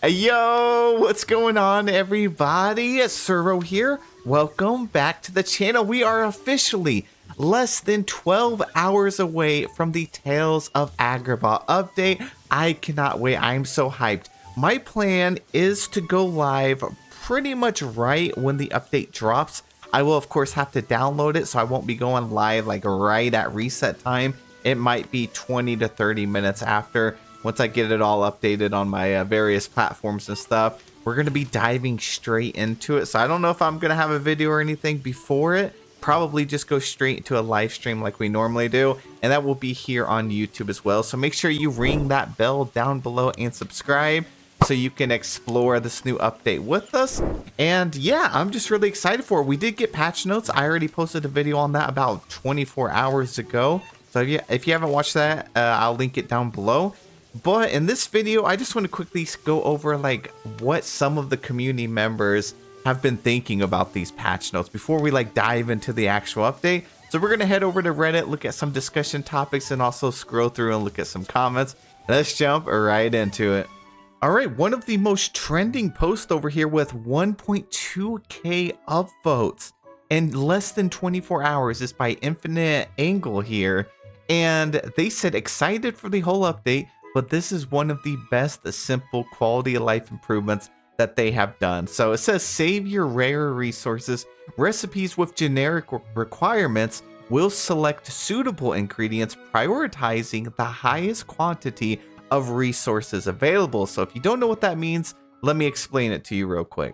Hey, yo, what's going on, everybody? Suro here. Welcome back to the channel. We are officially less than 12 hours away from the Tales of Agrabah update. I cannot wait. I'm so hyped. My plan is to go live pretty much right when the update drops. I will, of course, have to download it, so I won't be going live like right at reset time. It might be 20 to 30 minutes after. Once I get it all updated on my various platforms and stuff, we're going to be diving straight into it. So I don't know if I'm going to have a video or anything before it. Probably just go straight into a live stream like we normally do. And that will be here on YouTube as well. So make sure you ring that bell down below and subscribe so you can explore this new update with us. And yeah, I'm just really excited for it. We did get patch notes. I already posted a video on that about 24 hours ago. So if you haven't watched that, I'll link it down below. But in this video, I just want to quickly go over like what some of the community members have been thinking about these patch notes before we like dive into the actual update. So we're going to head over to Reddit, look at some discussion topics, and also scroll through and look at some comments. Let's jump right into it. All right, one of the most trending posts over here with 1.2k upvotes in less than 24 hours is by Infinite Angle here. And they said excited for the whole update, but this is one of the best simple quality of life improvements that they have done. So it says save your rare resources. Recipes with generic requirements will select suitable ingredients, prioritizing the highest quantity of resources available. So if you don't know what that means, let me explain it to you real quick.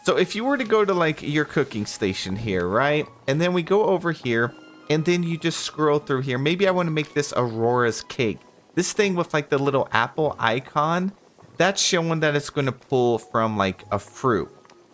So if you were to go to like your cooking station here, right? And then we go over here and then you just scroll through here. Maybe I want to make this Aurora's cake. This thing with like the little apple icon, that's showing that it's going to pull from like a fruit.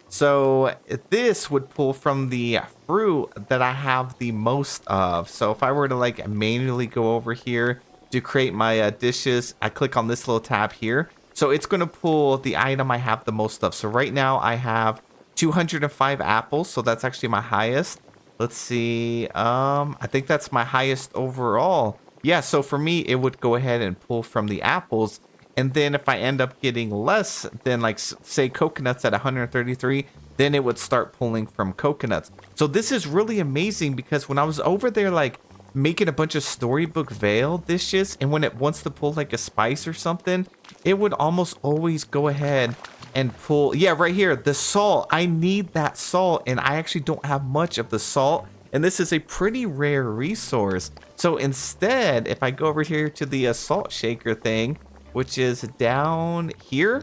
So this would pull from the fruit that I have the most of. So if I were to like manually go over here to create my dishes, I click on this little tab here. So it's going to pull the item I have the most of. So right now I have 205 apples. So that's actually my highest. Let's see. I think that's my highest overall. Yeah, so for me, it would go ahead and pull from the apples. And then if I end up getting less than like, say, coconuts at 133, then it would start pulling from coconuts. So this is really amazing because when I was over there, like making a bunch of storybook veil dishes, and when it wants to pull like a spice or something, it would almost always go ahead and pull. Yeah, right here, the salt. I need that salt, and I actually don't have much of the salt. And this is a pretty rare resource. So instead, if I go over here to the salt shaker thing, which is down here,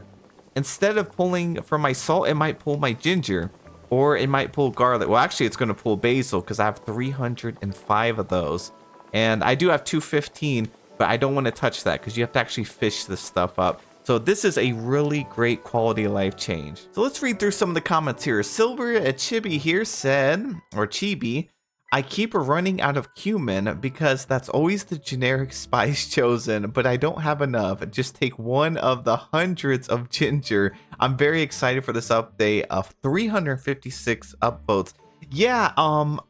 instead of pulling from my salt, it might pull my ginger, or it might pull garlic. Well, actually, it's going to pull basil because I have 305 of those. And I do have 215, but I don't want to touch that because you have to actually fish this stuff up. So this is a really great quality of life change. So let's read through some of the comments here. Silver Chibi here said, or Chibi, I keep running out of cumin because that's always the generic spice chosen, but I don't have enough. Just take one of the hundreds of ginger. I'm very excited for this update of 356 upvotes. Yeah,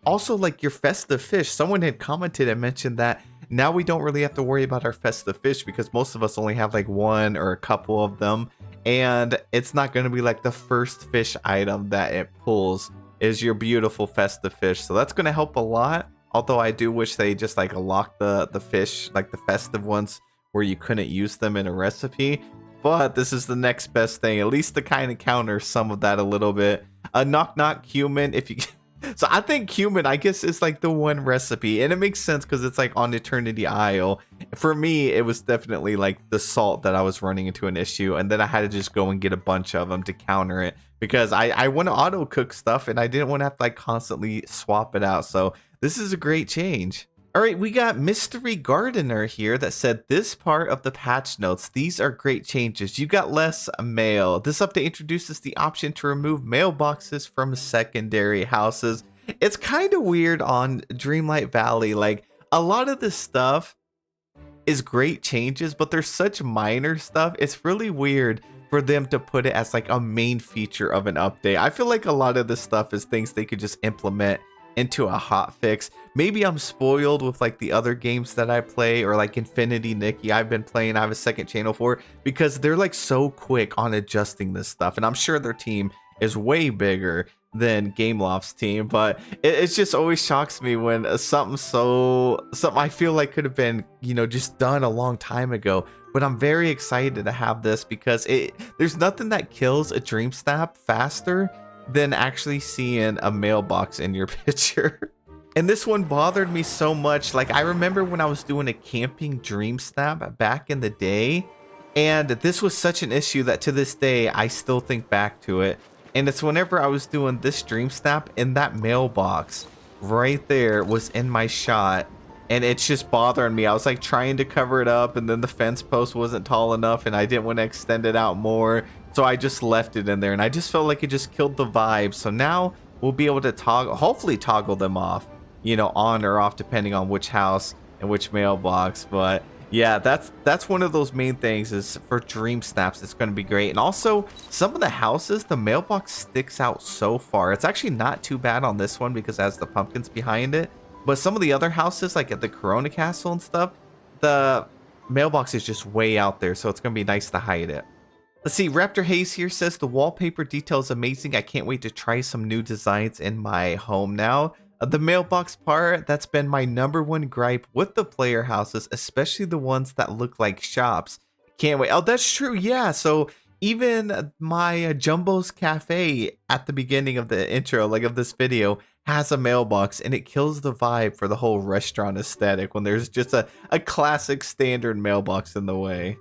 also like your festive fish. Someone had commented and mentioned that now we don't really have to worry about our festive fish because most of us only have like one or a couple of them. And it's not going to be like the first fish item that it pulls is your beautiful festive fish. So that's going to help a lot. Although I do wish they just like lock the fish, like the festive ones where you couldn't use them in a recipe. But this is the next best thing, at least to kind of counter some of that a little bit. A knock knock cumin, if you... So I think cumin, I guess, is like the one recipe, and it makes sense because it's like on Eternity Isle. For me, it was definitely like the salt that I was running into an issue, and then I had to just go and get a bunch of them to counter it because I want to auto cook stuff and I didn't want to have to like constantly swap it out. So this is a great change. All right, we got Mystery Gardener here that said this part of the patch notes, these are great changes. You got less mail. This update introduces the option to remove mailboxes from secondary houses. It's kind of weird on Dreamlight Valley. Like a lot of this stuff is great changes, but there's such minor stuff. It's really weird for them to put it as like a main feature of an update. I feel like a lot of this stuff is things they could just implement into a hot fix. maybe I'm spoiled with like the other games that I play, or like Infinity Nikki I've been playing. I have a second channel for, because they're like so quick on adjusting this stuff, and I'm sure their team is way bigger than Gameloft's team, but it just always shocks me when something I feel like could have been, just done a long time ago. But I'm very excited to have this, because there's nothing that kills a dream snap faster than actually seeing a mailbox in your picture. And this one bothered me so much. Like, I remember when I was doing a camping dream snap back in the day, and this was such an issue that to this day I still think back to it. And it's whenever I was doing this dream snap, and that mailbox right there was in my shot, and it's just bothering me. I was like trying to cover it up, and then the fence post wasn't tall enough, and I didn't want to extend it out more, so I just left it in there, and I just felt like it just killed the vibe. So now we'll be able to hopefully toggle them off, on or off, depending on which house and which mailbox. But yeah, that's one of those main things, is for dream snaps. It's going to be great. And also, some of the houses, the mailbox sticks out so far. It's actually not too bad on this one because it has the pumpkins behind it. But some of the other houses, like at the Corona Castle and stuff, the mailbox is just way out there, so it's going to be nice to hide it. Let's see, Raptor Hayes here says, the wallpaper detail is amazing. I can't wait to try some new designs in my home now. The mailbox part, that's been my #1 gripe with the player houses, especially the ones that look like shops. Can't wait. Oh, that's true. Yeah. So even my Jumbo's Cafe at the beginning of the intro, like of this video, has a mailbox, and it kills the vibe for the whole restaurant aesthetic when there's just a classic standard mailbox in the way.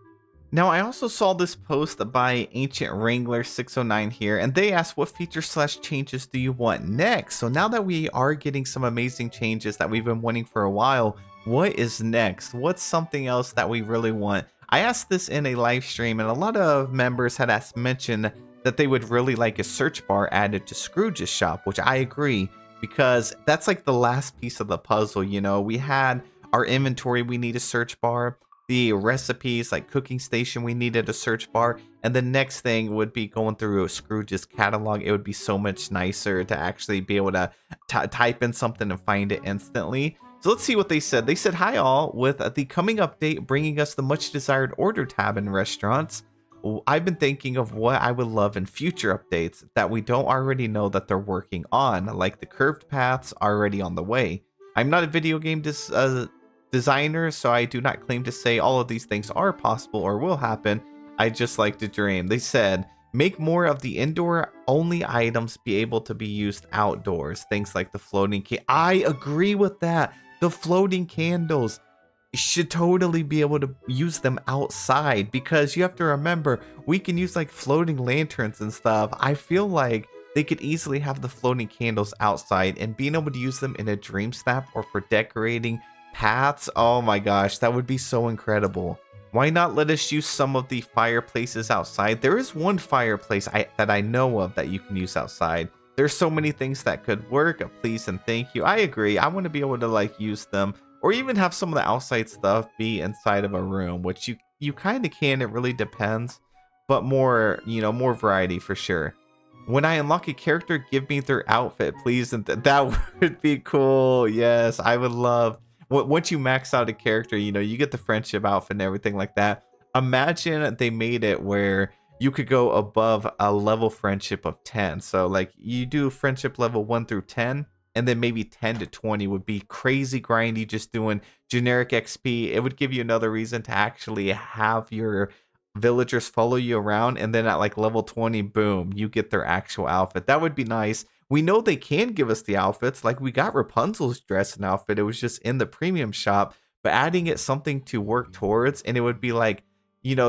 Now, I also saw this post by Ancient Wrangler 609 here, and they asked, what feature/changes do you want next? So now that we are getting some amazing changes that we've been wanting for a while, what is next? What's something else that we really want? I asked this in a live stream, and a lot of members had mentioned that they would really like a search bar added to Scrooge's shop, which I agree, because that's like the last piece of the puzzle. We had our inventory, we need a search bar. The recipes, like cooking station, we needed a search bar. And the next thing would be going through a Scrooge's catalog. It would be so much nicer to actually be able to type in something and find it instantly. So let's see what they said. They said, hi all, with the coming update bringing us the much desired order tab in restaurants, I've been thinking of what I would love in future updates that we don't already know that they're working on, like the curved paths already on the way. I'm not a video game designer, so I do not claim to say all of these things are possible or will happen. I just like to dream. They said, make more of the indoor only items be able to be used outdoors. Things like the floating I agree with that. The floating candles should totally be able to use them outside, because you have to remember, we can use like floating lanterns and stuff. I feel like they could easily have the floating candles outside, and being able to use them in a dream snap or for decorating paths, oh my gosh, that would be so incredible. Why not let us use some of the fireplaces outside? There is one fireplace that I know of that you can use outside. There's so many things that could work. Please and thank you. I agree. I want to be able to like use them, or even have some of the outside stuff be inside of a room, which you kind of can. It really depends, but more, more variety for sure. When I unlock a character, give me their outfit, please. And that would be cool. Yes, I would love. Once you max out a character, you get the friendship outfit and everything like that. Imagine they made it where you could go above a level friendship of 10. So like you do friendship level 1 through 10, and then maybe 10 to 20 would be crazy grindy, just doing generic XP. It would give you another reason to actually have your villagers follow you around, and then at like level 20, boom, you get their actual outfit. That would be nice. We know they can give us the outfits, like we got Rapunzel's dress and outfit. It was just in the premium shop, but adding it something to work towards, and it would be like,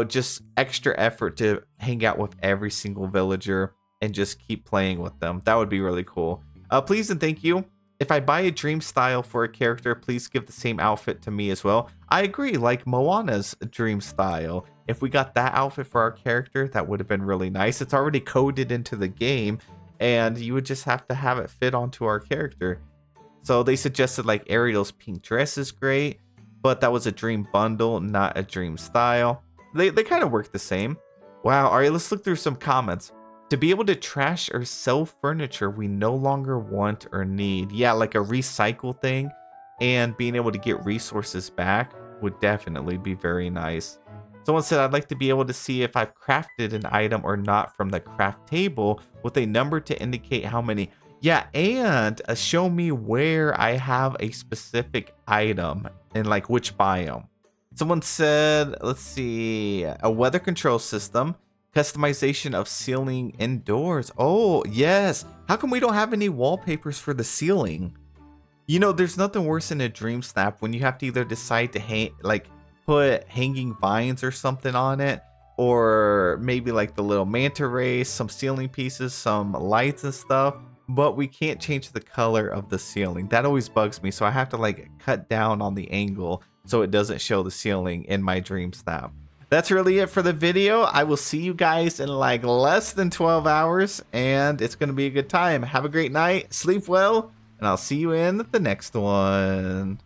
just extra effort to hang out with every single villager and just keep playing with them. That would be really cool. Please and thank you. If I buy a dream style for a character, please give the same outfit to me as well. I agree, like Moana's dream style. If we got that outfit for our character, that would have been really nice. It's already coded into the game, and you would just have to have it fit onto our character. So they suggested like Ariel's pink dress is great, but that was a dream bundle, not a dream style. They kind of work the same. Wow, all right, let's look through some comments. To be able to trash or sell furniture we no longer want or need. Yeah, like a recycle thing. and being able to get resources back would definitely be very nice. Someone said, I'd like to be able to see if I've crafted an item or not from the craft table with a number to indicate how many. Yeah, and show me where I have a specific item and like which biome. Someone said, let's see, a weather control system, customization of ceiling indoors. Oh, yes. How come we don't have any wallpapers for the ceiling? You know, there's nothing worse than a dream snap when you have to either decide to put hanging vines or something on it, or maybe like the little manta rays, some ceiling pieces, some lights and stuff, but we can't change the color of the ceiling. That always bugs me, so I have to like cut down on the angle so it doesn't show the ceiling in my dream snap. That's really it for the video. I will see you guys in like less than 12 hours, and it's going to be a good time. Have a great night, sleep well, and I'll see you in the next one.